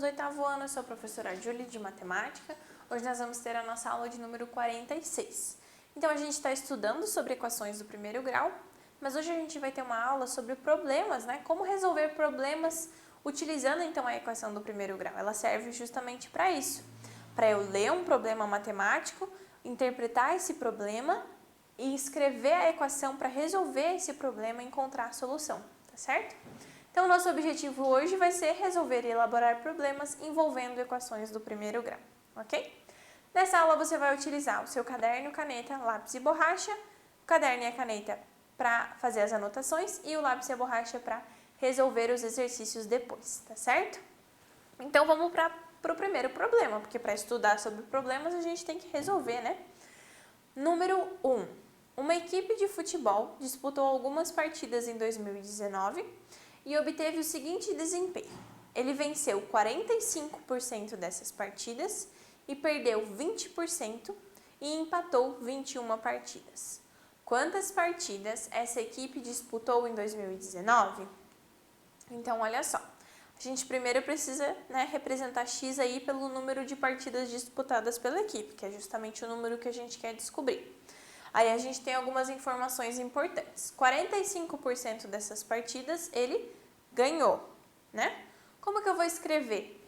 do 8º ano, eu sou a professora Júlia de Matemática. Hoje nós vamos ter a nossa aula de número 46. Então, a gente está estudando sobre equações do primeiro grau, mas hoje a gente vai ter uma aula sobre problemas, né? Como resolver problemas utilizando, então, a equação do primeiro grau. Ela serve justamente para isso, para eu ler um problema matemático, interpretar esse problema e escrever a equação para resolver esse problema e encontrar a solução, tá certo? Então, nosso objetivo hoje vai ser resolver e elaborar problemas envolvendo equações do primeiro grau, ok? Nessa aula você vai utilizar o seu caderno, caneta, lápis e borracha, o caderno e a caneta para fazer as anotações e o lápis e a borracha para resolver os exercícios depois, tá certo? Então, vamos para o primeiro problema, porque para estudar sobre problemas a gente tem que resolver, né? Número 1. Uma equipe de futebol disputou algumas partidas em 2019 e obteve o seguinte desempenho. Ele venceu 45% dessas partidas e perdeu 20% e empatou 21 partidas. Quantas partidas essa equipe disputou em 2019? Então, olha só. A gente primeiro precisa, representar X aí pelo número de partidas disputadas pela equipe, que é justamente o número que a gente quer descobrir. Aí a gente tem algumas informações importantes. 45% dessas partidas ele ganhou, né? Como que eu vou escrever?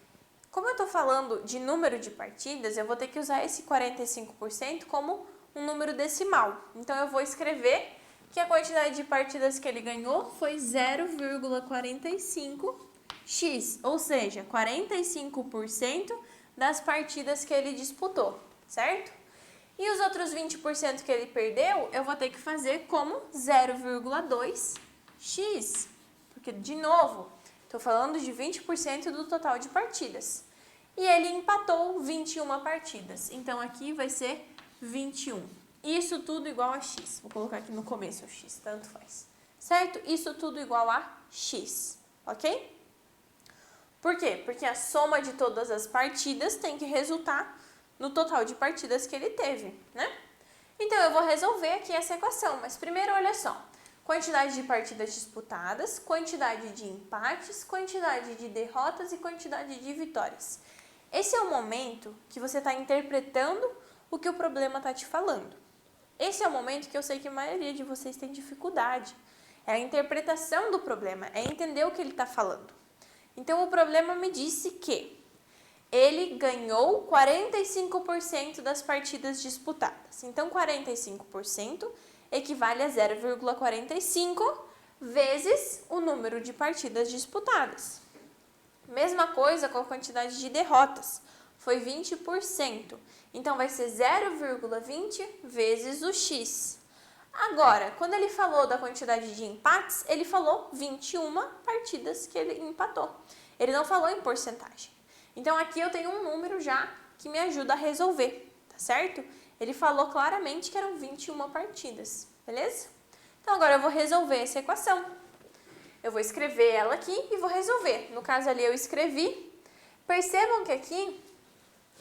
Como eu estou falando de número de partidas, eu vou ter que usar esse 45% como um número decimal. Então, eu vou escrever que a quantidade de partidas que ele ganhou foi 0,45x, ou seja, 45% das partidas que ele disputou, certo? E os outros 20% que ele perdeu, eu vou ter que fazer como 0,2x, porque, de novo, estou falando de 20% do total de partidas. E ele empatou 21 partidas, então aqui vai ser 21. Isso tudo igual a x. Vou colocar aqui no começo o x, tanto faz. Certo? Isso tudo igual a x, ok? Por quê? Porque a soma de todas as partidas tem que resultar no total de partidas que ele teve, né? Então, eu vou resolver aqui essa equação, mas primeiro, olha só. Quantidade de partidas disputadas, quantidade de empates, quantidade de derrotas e quantidade de vitórias. Esse é o momento que você está interpretando o que o problema está te falando. Esse é o momento que eu sei que a maioria de vocês tem dificuldade. É a interpretação do problema, é entender o que ele está falando. Então, o problema me disse que ele ganhou 45% das partidas disputadas. Então, 45% equivale a 0,45 vezes o número de partidas disputadas. Mesma coisa com a quantidade de derrotas, foi 20%. Então, vai ser 0,20 vezes o x. Agora, quando ele falou da quantidade de empates, ele falou 21 partidas que ele empatou. Ele não falou em porcentagem. Então, aqui eu tenho um número já que me ajuda a resolver, tá certo? Ele falou claramente que eram 21 partidas, beleza? Então, agora eu vou resolver essa equação. Eu vou escrever ela aqui e vou resolver. No caso ali, eu escrevi. Percebam que aqui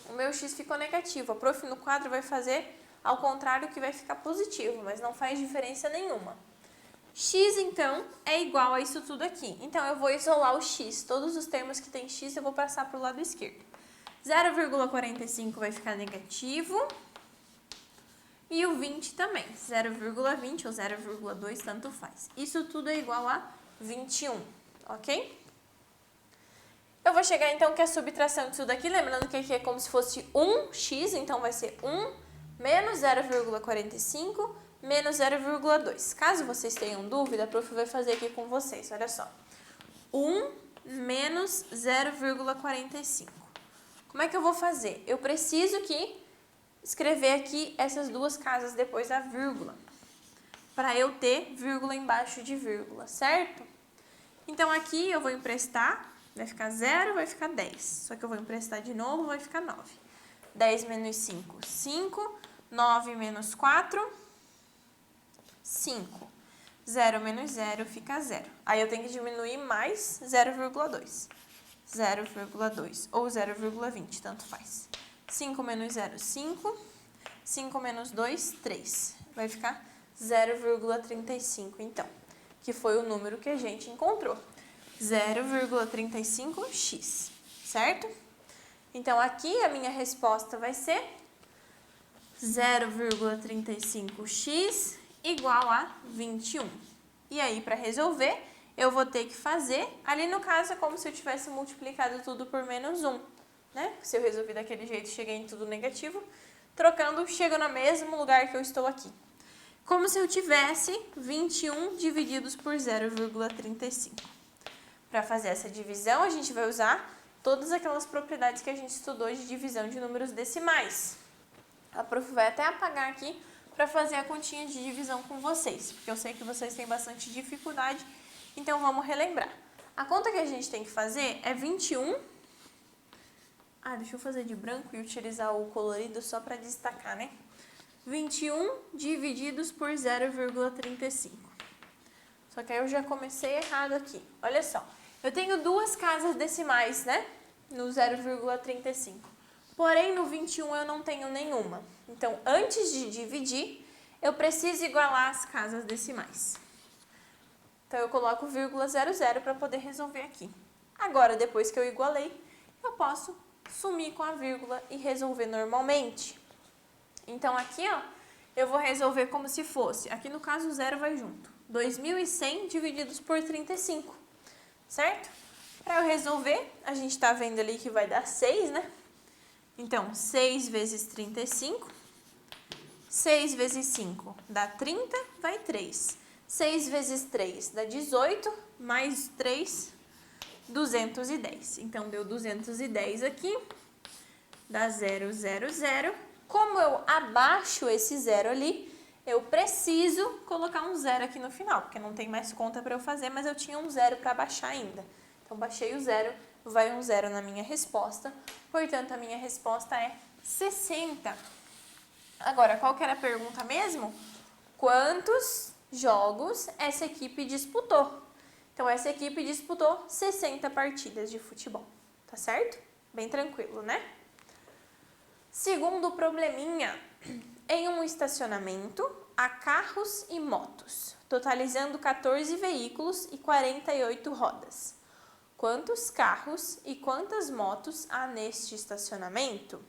o meu x ficou negativo. A prof no quadro vai fazer ao contrário, que vai ficar positivo, mas não faz diferença nenhuma. X, então, é igual a isso tudo aqui. Então, eu vou isolar o x. Todos os termos que tem x, eu vou passar para o lado esquerdo. 0,45 vai ficar negativo. E o 20 também. 0,20 ou 0,2, tanto faz. Isso tudo é igual a 21, ok? Eu vou chegar, então, que a subtração disso daqui, lembrando que aqui é como se fosse 1x, então vai ser 1 menos 0,45 menos 0,2. Caso vocês tenham dúvida, a prof vai fazer aqui com vocês, olha só. 1 menos 0,45. Como é que eu vou fazer? Eu preciso escrever aqui essas duas casas depois da vírgula, para eu ter vírgula embaixo de vírgula, certo? Então, aqui eu vou emprestar, vai ficar 0, vai ficar 10. Só que eu vou emprestar de novo, vai ficar 9. 10 menos 5, 5. 9 menos 4, 5. 0 menos 0 fica 0. Aí eu tenho que diminuir mais 0,2. 0,2 ou 0,20, tanto faz. 5 menos 0, 5. 5 menos 2, 3. Vai ficar 0,35, então, que foi o número que a gente encontrou. 0,35x, certo? Então, aqui a minha resposta vai ser 0,35x igual a 21. E aí, para resolver, eu vou ter que fazer, ali no caso é como se eu tivesse multiplicado tudo por menos 1, né? Se eu resolvi daquele jeito, cheguei em tudo negativo, trocando, chego no mesmo lugar que eu estou aqui. Como se eu tivesse 21 divididos por 0,35. Para fazer essa divisão, a gente vai usar todas aquelas propriedades que a gente estudou de divisão de números decimais. A prof vai até apagar aqui para fazer a continha de divisão com vocês, porque eu sei que vocês têm bastante dificuldade, então vamos relembrar. A conta que a gente tem que fazer é 21. Deixa eu fazer de branco e utilizar o colorido só para destacar, né? 21 divididos por 0,35. Só que aí eu já comecei errado aqui. Olha só, eu tenho duas casas decimais, né? No 0,35. Porém, no 21 eu não tenho nenhuma. Então, antes de dividir, eu preciso igualar as casas decimais. Então, eu coloco 0,00 para poder resolver aqui. Agora, depois que eu igualei, eu posso sumir com a vírgula e resolver normalmente. Então, aqui, ó, eu vou resolver como se fosse, aqui no caso o zero vai junto, 2.100 divididos por 35, certo? Para eu resolver, a gente está vendo ali que vai dar 6, né? Então, 6 vezes 35, 6 vezes 5 dá 30, vai 3. 6 vezes 3 dá 18, mais 3, 210. Então, deu 210 aqui, dá 0, 0, 0. Como eu abaixo esse zero ali, eu preciso colocar um zero aqui no final, porque não tem mais conta para eu fazer, mas eu tinha um zero para baixar ainda. Então, baixei o zero, vai um zero na minha resposta, portanto, a minha resposta é 60. Agora, qual que era a pergunta mesmo? Quantos jogos essa equipe disputou? Então, essa equipe disputou 60 partidas de futebol, tá certo? Bem tranquilo, né? Segundo probleminha, em um estacionamento há carros e motos, totalizando 14 veículos e 48 rodas. Quantos carros e quantas motos há neste estacionamento?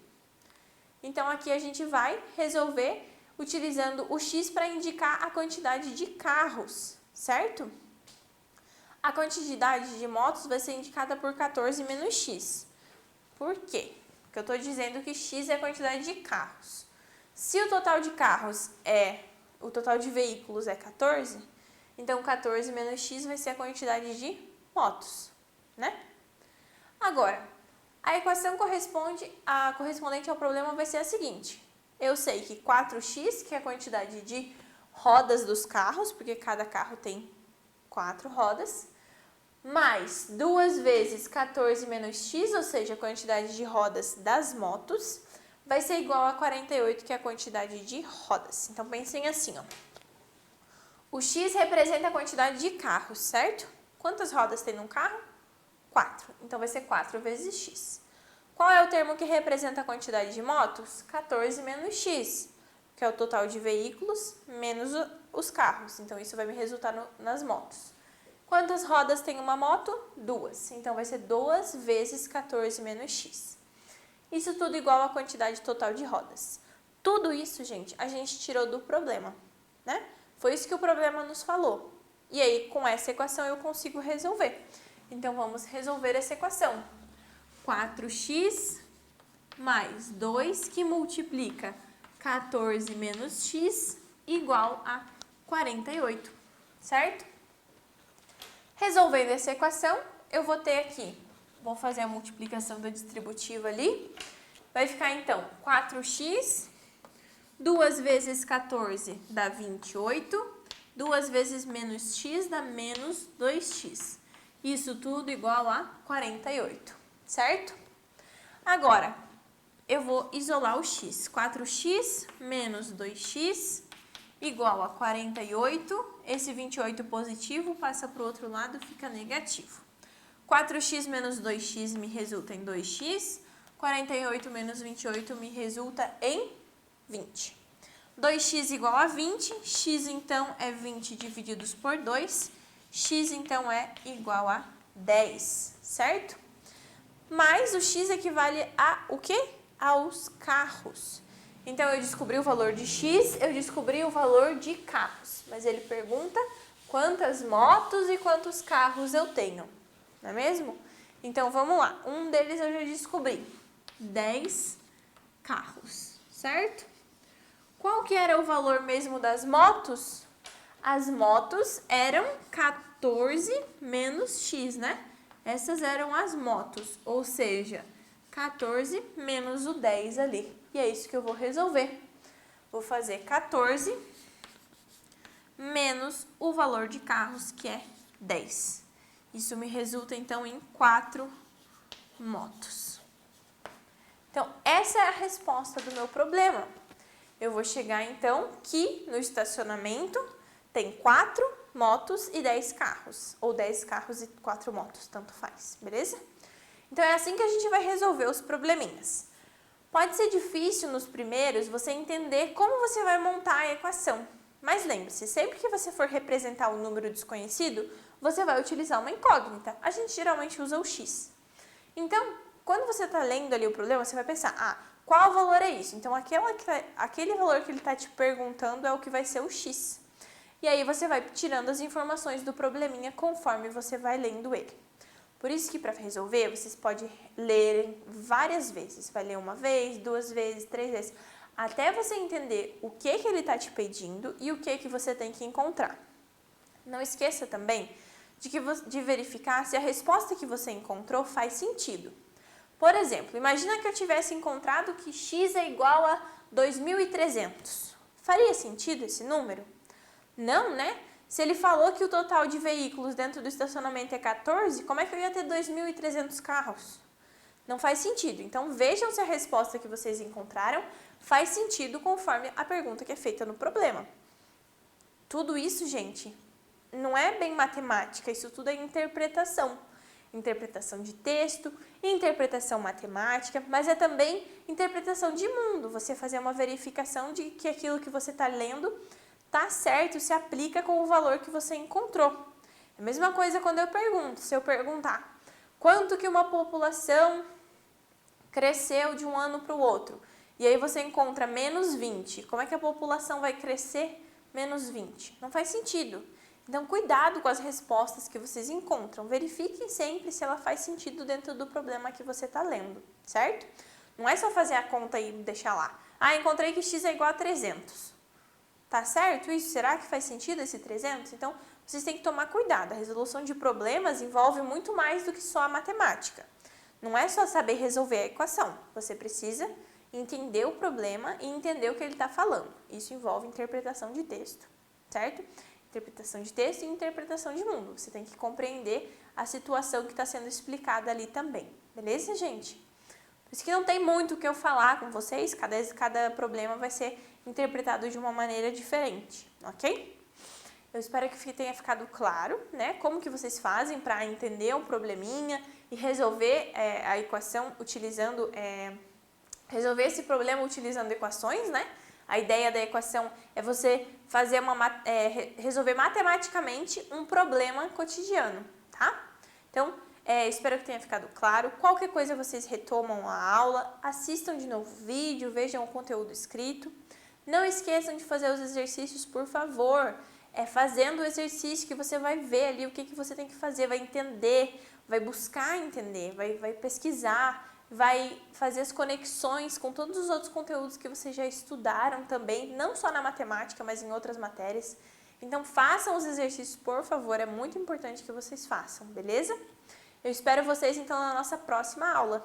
Então, aqui a gente vai resolver utilizando o x para indicar a quantidade de carros, certo? A quantidade de motos vai ser indicada por 14 menos x. Por quê? Porque eu estou dizendo que x é a quantidade de carros. Se o total de carros o total de veículos é 14, então 14 menos x vai ser a quantidade de motos, né? Agora, a equação correspondente ao problema vai ser a seguinte. Eu sei que 4x, que é a quantidade de rodas dos carros, porque cada carro tem 4 rodas, mais 2 vezes 14 menos x, ou seja, a quantidade de rodas das motos, vai ser igual a 48, que é a quantidade de rodas. Então, pensem assim, ó. O x representa a quantidade de carros, certo? Quantas rodas tem num carro? 4. Então, vai ser 4 vezes x. Qual é o termo que representa a quantidade de motos? 14 menos x, que é o total de veículos menos os carros. Então, isso vai me resultar nas motos. Quantas rodas tem uma moto? 2. Então, vai ser 2 vezes 14 menos x. Isso tudo igual à quantidade total de rodas. Tudo isso, gente, a gente tirou do problema, né? Foi isso que o problema nos falou. E aí, com essa equação, eu consigo resolver. Então, vamos resolver essa equação. 4x mais 2, que multiplica 14 menos x, igual a 48, certo? Resolvendo essa equação, eu vou ter aqui, vou fazer a multiplicação da distributiva ali, vai ficar então 4x, 2 vezes 14 dá 28, 2 vezes menos x dá menos 2x. Isso tudo igual a 48, certo? Agora, eu vou isolar o x. 4x menos 2x igual a 48. Esse 28 positivo passa para o outro lado, fica negativo. 4x menos 2x me resulta em 2x. 48 menos 28 me resulta em 20. 2x igual a 20. X, então, é 20 divididos por 2. X, então, é igual a 10, certo? mais o x equivale a o quê? Aos carros. Então, eu descobri o valor de x, eu descobri o valor de carros. Mas ele pergunta quantas motos e quantos carros eu tenho, não é mesmo? Então, vamos lá. Um deles eu já descobri. 10 carros, certo? Qual que era o valor mesmo das motos? As motos eram 14 menos x, né? Essas eram as motos, ou seja, 14 menos o 10 ali. E é isso que eu vou resolver. Vou fazer 14 menos o valor de carros, que é 10. Isso me resulta, então, em 4 motos. Então, essa é a resposta do meu problema. Eu vou chegar, então, que no estacionamento tem 4 motos e 10 carros. Ou 10 carros e 4 motos, tanto faz, beleza? Então, é assim que a gente vai resolver os probleminhas. Pode ser difícil nos primeiros você entender como você vai montar a equação. Mas lembre-se, sempre que você for representar um número desconhecido, você vai utilizar uma incógnita. A gente geralmente usa o x. Então, quando você está lendo ali o problema, você vai pensar, qual valor é isso? Então, aquele valor que ele está te perguntando é o que vai ser o x. E aí você vai tirando as informações do probleminha conforme você vai lendo ele. Por isso que para resolver, vocês podem ler várias vezes. Vai ler uma vez, 2 vezes, 3 vezes, até você entender o que ele está te pedindo e o que você tem que encontrar. Não esqueça também de verificar se a resposta que você encontrou faz sentido. Por exemplo, imagina que eu tivesse encontrado que x é igual a 2.300. Faria sentido esse número? Não, né? Se ele falou que o total de veículos dentro do estacionamento é 14, como é que eu ia ter 2.300 carros? Não faz sentido. Então, vejam se a resposta que vocês encontraram faz sentido conforme a pergunta que é feita no problema. Tudo isso, gente, não é bem matemática, isso tudo é interpretação. Interpretação de texto, interpretação matemática, mas é também interpretação de mundo. Você fazer uma verificação de que aquilo que você está lendo tá certo, se aplica com o valor que você encontrou. É a mesma coisa quando eu pergunto. Se eu perguntar quanto que uma população cresceu de um ano para o outro, e aí você encontra menos 20, como é que a população vai crescer menos 20? Não faz sentido. Então, cuidado com as respostas que vocês encontram. Verifiquem sempre se ela faz sentido dentro do problema que você está lendo, certo? Não é só fazer a conta e deixar lá. Encontrei que x é igual a 300. Tá certo isso? Será que faz sentido esse 300? Então, vocês têm que tomar cuidado. A resolução de problemas envolve muito mais do que só a matemática. Não é só saber resolver a equação. Você precisa entender o problema e entender o que ele está falando. Isso envolve interpretação de texto, certo? Interpretação de texto e interpretação de mundo. Você tem que compreender a situação que está sendo explicada ali também. Beleza, gente? Por isso que não tem muito o que eu falar com vocês. Cada problema vai ser interpretado de uma maneira diferente, ok? Eu espero que tenha ficado claro, né? Como que vocês fazem para entender um probleminha e resolver a equação utilizando... resolver esse problema utilizando equações, né? A ideia da equação é você fazer resolver matematicamente um problema cotidiano, tá? Então, espero que tenha ficado claro. Qualquer coisa vocês retomam a aula, assistam de novo o vídeo, vejam o conteúdo escrito. Não esqueçam de fazer os exercícios, por favor. Fazendo o exercício que você vai ver ali o que você tem que fazer, vai entender, vai buscar entender, vai pesquisar, vai fazer as conexões com todos os outros conteúdos que vocês já estudaram também, não só na matemática, mas em outras matérias. Então, façam os exercícios, por favor, é muito importante que vocês façam, beleza? Eu espero vocês, então, na nossa próxima aula.